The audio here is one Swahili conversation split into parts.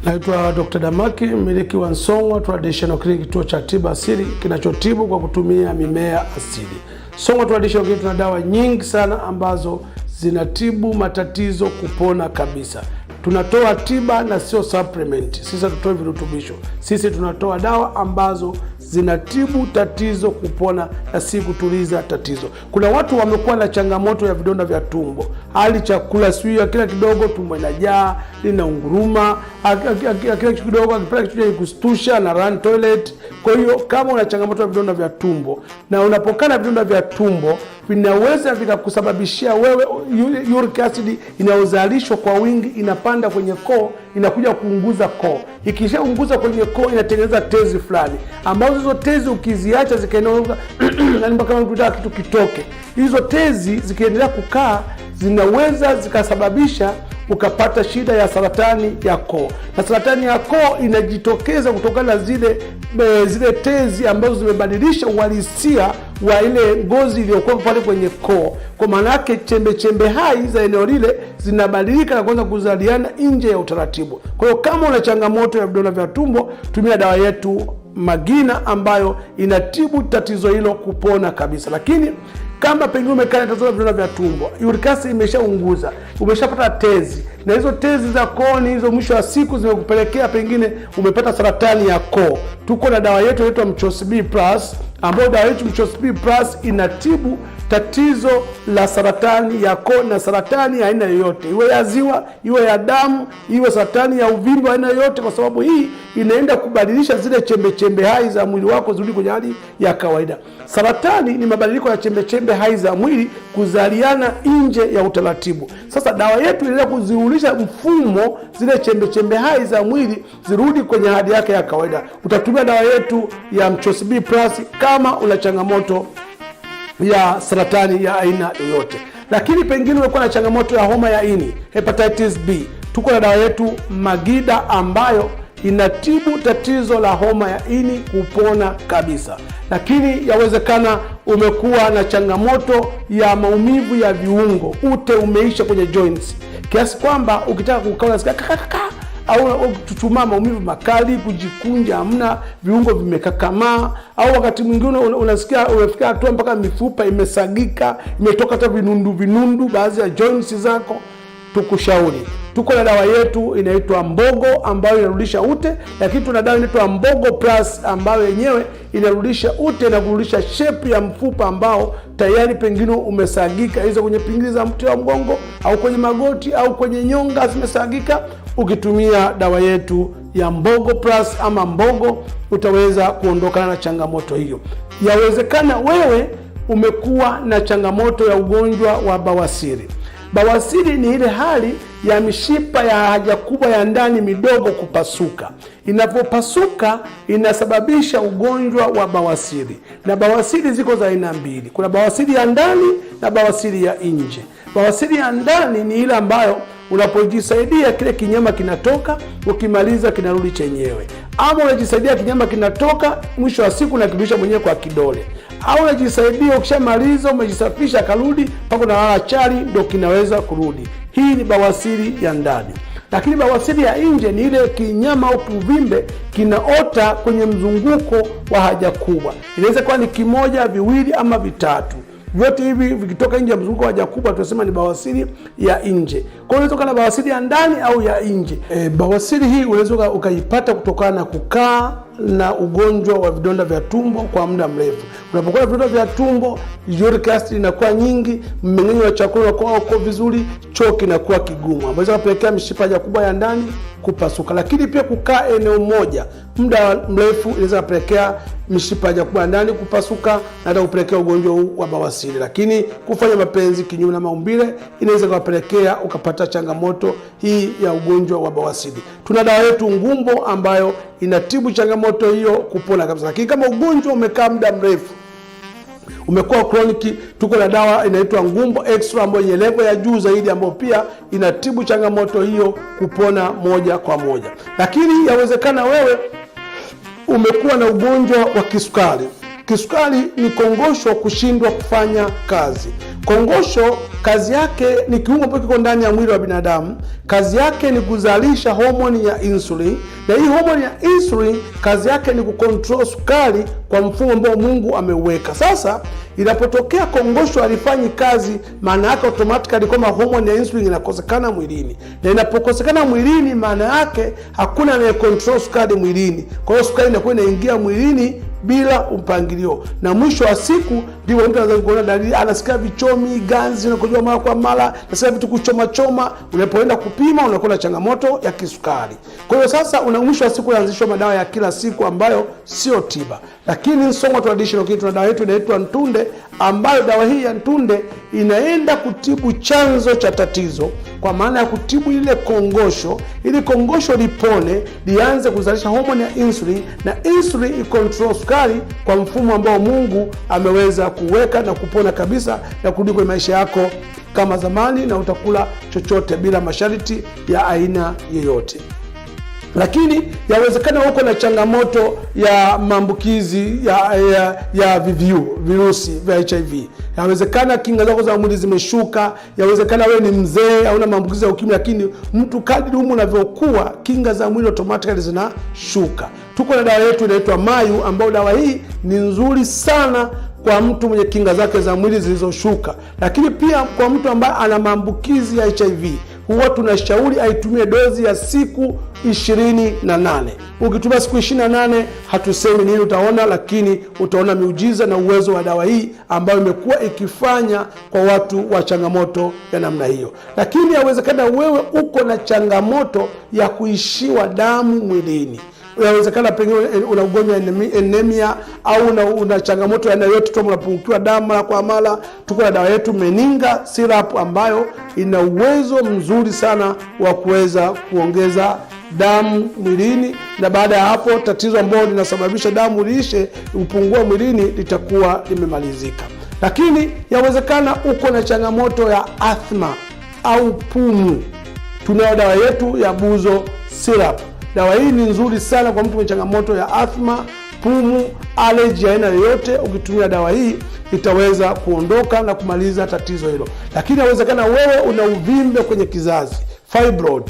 Naitwa Dr. Damaki, mmiliki wa Song'wa Traditional Clinic, kituo cha tiba asili kinachotibu kwa kutumia mimea asili. Song'wa Traditional Clinic tuna dawa nyingi sana ambazo zinatibu matatizo kupona kabisa. Tunatoa tiba na sio supplement. Sisi hatutoa virutubisho. Sisi tunatoa dawa ambazo zinatibu tatizo kupona na si kutuliza tatizo. Kuna watu wamekuwa na changamoto ya vidonda vya tumbo. Hali chakula sio kila kidogo tumbo inajaa, linaunguruma, kila kidogo akipata kitu kustusha na run toilet. Kwa hiyo kama una changamoto ya vidonda vya tumbo na unapokana vidonda vya tumbo, vinaweza vikakusababishia wewe uric acid inayozalishwa kwa wingi inapanda kwenye koo, inakuja kuunguza koo. Ikishaunguza kwenye koo inatengeneza tezi fulani, ambazo hizo tezi ukiziacha zikaendelea na mpaka unataka kitu kitoke, hizo tezi zikiendelea kukaa zinaweza zikasababisha ukapata shida ya saratani ya koo. Na saratani ya koo inajitokeza kutokana na zile tezi ambazo zimebadilisha uhalisia wa ile ngozi iliyokuwa pale kwenye koo. Kwa maana yake chembe hai za eneo lile zinabadilika na kuanza kuzaliana nje ya utaratibu. Kwa hiyo kama una changamoto ya vidonda vya tumbo, tumia dawa yetu Magina ambayo inatibu tatizo hilo kupona kabisa. Lakini kama pengine umekaa na tatizo la vidonda vya tumbo, uric acid imeshaunguza, umeshapata tezi, na hizo tezi za koo hizo mwisho wa siku zimekupelekea pengine umepata saratani ya koo, tuko na dawa yetu inaitwa Mchos B Plus, ambayo dawa yetu Mchos B Plus inatibu tatizo la saratani ya koo na saratani ya aina yoyote, iwe ya ziwa, iwe ya damu, iwe saratani ya uvimbe aina yoyote, kwa sababu hii inaenda kubadilisha zile chembe hai za mwili wako zirudi kwenye hali ya kawaida. Saratani ni mabadiliko ya chembe hai za mwili kuzaliana nje ya utaratibu. Sasa dawa yetu inaenda kuziulisha mfumo zile chembe hai za mwili zirudi kwenye hali yake ya kawaida. Utatumia dawa yetu ya Mchos B Plus kama una changamoto ya saratani ya aina yoyote. Lakini pengine umekuwa na changamoto ya homa ya ini, hepatitis B, tuko na dawa yetu Magida ambayo inatibu tatizo la homa ya ini kupona kabisa. Lakini yawezekana umekuwa na changamoto ya maumivu ya viungo, ute umeisha kwenye joints kiasi kwamba ukitaka kukaa unasikia au tutumaa, maumivu makali, kujikunja hamna, viungo vimekakamaa, au wakati mwingine unasikia umefika hatua mpaka mifupa imesagika, imetoka hata vinundu baadhi ya joints zako. Tukushauri, tuko na dawa yetu inaitwa Mbogo ambayo inarudisha ute, lakini tuna dawa inaitwa Mbogo Plus ambayo yenyewe inarudisha ute na kurudisha shape ya mfupa ambao tayari pengine umesagika, hizo kwenye pingili za mti wa mgongo au kwenye magoti au kwenye nyonga zimesagika. Ukitumia dawa yetu ya Mbogo Plus ama Mbogo utaweza kuondokana na changamoto hiyo. Yawezekana wewe umekuwa na changamoto ya ugonjwa wa bawasiri. Bawasiri ni ile hali ya mishipa ya haja kubwa ya ndani midogo kupasuka. Inapopasuka inasababisha ugonjwa wa bawasiri. Na bawasiri ziko za aina mbili. Kuna bawasiri ya ndani na bawasiri ya nje. Bawasiri ya ndani ni ile ambayo unapojisaidia kile kinyama kinatoka, ukimaliza kinarudi chenyewe. Ama unajisaidia kinyama kinatoka, mwisho wa siku unakirudisha mwenyewe kwa kidole. Au unajisaidia ukishamaliza umejisafisha karudi mpaka unalala chali ndio kinaweza kurudi. Hii ni bawasiri ya ndani. Lakini bawasiri ya nje ni ile kinyama au kuvimbe kinaota kwenye mzunguko wa haja kubwa. Inaweza kuwa ni kimoja, viwili ama vitatu. Vyote hivi vikitoka nje ya mzunguko wa haja kubwa tunasema ni bawasiri ya nje. Kwa hiyo inatoka na bawasiri ya ndani au ya nje. Bawasiri hii unaweza ukaipata kutokana na kukaa na ugonjwa wa vidonda vya tumbo kwa muda mrefu. Unapokuwa na vidonda vya tumbo, uric acid inakuwa nyingi, mmeng'enyo wa chakula unakuwa uko vizuri, choo kinakuwa kigumu, ambacho kupelekea mishipa ya kubwa ya ndani kupasuka. Lakini pia kukaa eneo moja muda mrefu inaweza kupelekea mishipa ya kubwa ya ndani kupasuka na hata kupelekea ugonjwa huu wa bawasiri. Lakini kufanya mapenzi kinyume na maumbile inaweza kupelekea ukapata changamoto hii ya ugonjwa wa bawasiri. Tuna dawa yetu Ngumbo ambayo inatibu changamoto hiyo kupona kabisa. Lakini kama ugonjwa umekaa muda mrefu, umekuwa chronic, tuko na dawa inaitwa Ngumbo Extra ambayo ni level ya juu zaidi ambayo pia inatibu changamoto hiyo kupona moja kwa moja. Lakini yawezekana wewe umekuwa na ugonjwa wa kisukari. Kisukari ni kongosho kushindwa kufanya kazi. Kongosho kazi yake ni kiungo ambacho kiko ndani ya mwili wa binadamu. Kazi yake ni kuzalisha homoni ya insulin, na hii homoni ya insulin kazi yake ni kucontrol sukari kwa mfumo ambao Mungu ameuweka. Sasa inapotokea kongosho halifanyi kazi, maana yake automatically kwamba homoni ya insulin inakosekana mwilini, na inapokosekana mwilini maana yake hakuna anaye control sukari mwilini. Kwa hiyo sukari inakuwa inaingia mwilini bila mpangilio, na mwisho wa siku ndio mtu anaanza kuona dalili, anasikia vichomi, ganzi, unakojoa mara kwa mara, nasikia vitu kuchoma choma. Unapoenda kupima unakuwa na changamoto ya kisukari. Kwa hiyo sasa mwisho wa siku unaanzishwa madawa ya kila siku ambayo sio tiba. Lakini Song'wa Traditional Clinic tuna dawa yetu inaitwa Ntunde, ambayo dawa hii ya Ntunde inaenda kutibu chanzo cha tatizo, kwa maana ya kutibu ile kongosho, ili kongosho lipone, lianze kuzalisha homoni ya insulin, na insulin ikontrol sukari kwa mfumo ambao Mungu ameweza kuweka, na kupona kabisa na kurudi kwenye maisha yako kama zamani, na utakula chochote bila masharti ya aina yoyote. Lakini yawezekana uko na changamoto ya maambukizi ya virusi vya HIV. Yawezekana kinga zako za mwili zimeshuka, yawezekana wewe ni mzee au una maambukizi ya ukimwi, lakini mtu kadri umri unavyokuwa kinga za mwili automatically zinashuka. Tuko na dawa yetu inaitwa Mayu, ambayo dawa hii ni nzuri sana kwa mtu mwenye kinga zake za mwili zilizoshuka. Lakini pia kwa mtu ambaye ana maambukizi ya HIV, huwa tunashauri aitumie dozi ya siku 28. Ukitumia siku 28 hatusemi nini utaona, lakini utaona miujiza na uwezo wa dawa hii ambayo imekuwa ikifanya kwa watu wa changamoto ya namna hiyo. Lakini yawezekana wewe uko na changamoto ya kuishiwa damu mwilini. Unawezekana pengine una ugonjwa anemia, au una changamoto ya aina yoyote tu, unapungukiwa damu mara kwa mara. Tuko na dawa yetu Meninga Syrup ambayo ina uwezo mzuri sana wa kuweza kuongeza damu mwilini, na baada ya hapo tatizo ambalo linasababisha damu liishe, upungua mwilini, litakuwa limemalizika. Lakini yawezekana uko na changamoto ya asthma au pumu. Tunayo dawa yetu ya Buzo Syrup. Dawa hii ni nzuri sana kwa mtu mwenye changamoto ya asthma, pumu, allergy ya aina yoyote. Ukitumia dawa hii itaweza kuondoka na kumaliza tatizo hilo. Lakini inawezekana wewe una uvimbe kwenye kizazi, fibroid.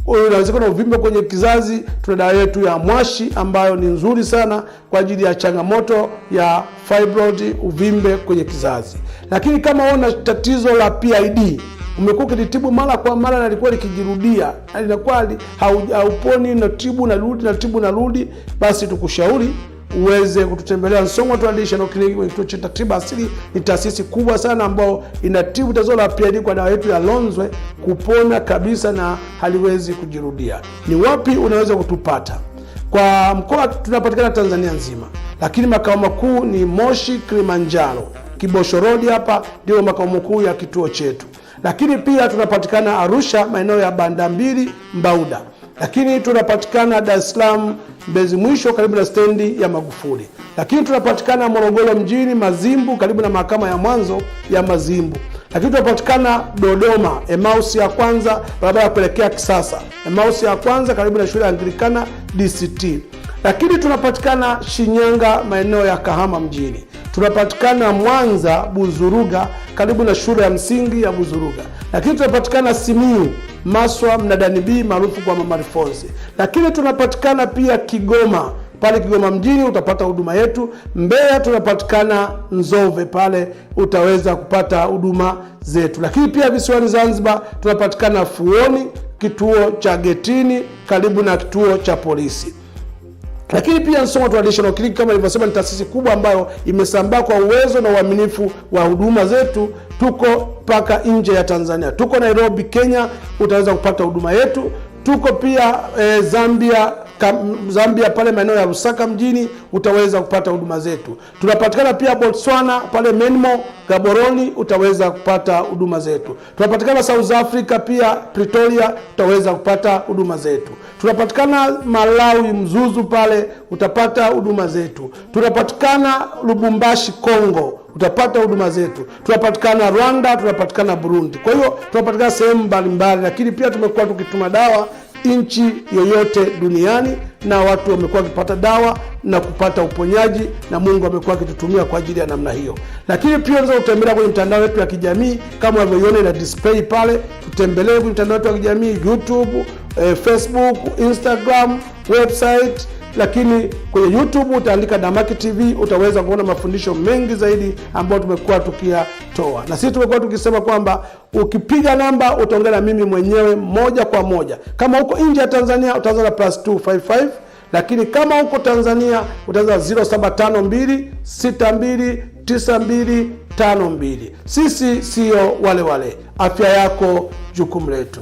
Unawezekana uvimbe kwenye kizazi, tuna dawa yetu ya Mwashi ambayo ni nzuri sana kwa ajili ya changamoto ya fibroid, uvimbe kwenye kizazi. Lakini kama una tatizo la PID, umekuwa ukitibu mara kwa mara na lilikuwa likijirudia, na linakuwa hauponi, na tibu na rudi, basi tukushauri uweze kututembelea Song'wa Traditional Clinic kwenye kituo cha tiba asili. Ni taasisi kubwa sana ambayo inatibu tatizo la PID kwa dawa yetu ya Lonzwe, kupona kabisa na haliwezi kujirudia. Ni wapi unaweza kutupata? Kwa mkoa tunapatikana Tanzania nzima, lakini makao makuu ni Moshi, Kilimanjaro, Kibosho Road. Hapa ndio makao makuu ya kituo chetu. Lakini pia tunapatikana Arusha, maeneo ya Banda Mbili, Mbauda. Lakini tunapatikana Dar es Salaam, Mbezi Mwisho, karibu na stendi ya Magufuli. Lakini tunapatikana Morogoro mjini, Mazimbu, karibu na mahakama ya mwanzo ya Mazimbu. Lakini tunapatikana Dodoma, Emmaus ya kwanza, barabara ya kuelekea Kisasa. Emmaus ya kwanza karibu na shule ya Anglikana DCT. Lakini tunapatikana Shinyanga, maeneo ya Kahama mjini. Tunapatikana Mwanza, Buzuruga, karibu na shule ya msingi ya Buzuruga. Lakini tunapatikana Simiyu, Maswa, Mnadani B, maarufu kwa Mama Rifonsi. Lakini tunapatikana pia Kigoma, pale Kigoma mjini utapata huduma yetu. Mbeya tunapatikana Nzove, pale utaweza kupata huduma zetu. Lakini pia visiwani Zanzibar tunapatikana Fuoni, kituo cha Getini, karibu na kituo cha polisi. Lakini pia Song'wa Traditional Clinic kama nilivyosema ni taasisi kubwa ambayo imesambaa kwa uwezo na uaminifu wa huduma zetu. Tuko mpaka nje ya Tanzania. Tuko Nairobi, Kenya, utaweza kupata huduma yetu. Tuko pia Zambia pale maeneo ya Lusaka mjini utaweza kupata huduma zetu. Tunapatikana pia Botswana pale Menmo, Gaborone utaweza kupata huduma zetu. Tunapatikana South Africa pia Pretoria utaweza kupata huduma zetu. Tunapatikana Malawi Mzuzu pale utapata huduma zetu. Tunapatikana Lubumbashi Kongo utapata huduma zetu. Tunapatikana Rwanda, tunapatikana Burundi. Kwa hiyo tunapatikana sehemu mbalimbali, lakini pia tumekuwa tukituma dawa nchi yoyote duniani, na watu wamekuwa wakipata dawa na kupata uponyaji, na Mungu amekuwa akitutumia kwa ajili ya namna hiyo. Lakini pia unaweza kutembelea kwenye mitandao yetu ya kijamii kama unavyoiona ina display pale. Tutembelee kwenye mitandao yetu ya kijamii YouTube, Facebook, Instagram, website. Lakini kwenye YouTube utaandika Damaki TV, utaweza kuona mafundisho mengi zaidi ambayo tumekuwa tukiyatoa. Na sisi tumekuwa tukisema kwamba ukipiga namba utaongea na mimi mwenyewe moja kwa moja. Kama uko nje ya Tanzania utaanza na +255, lakini kama uko Tanzania utaanza 0752629252. Sisi sio wale. Afya yako jukumu letu.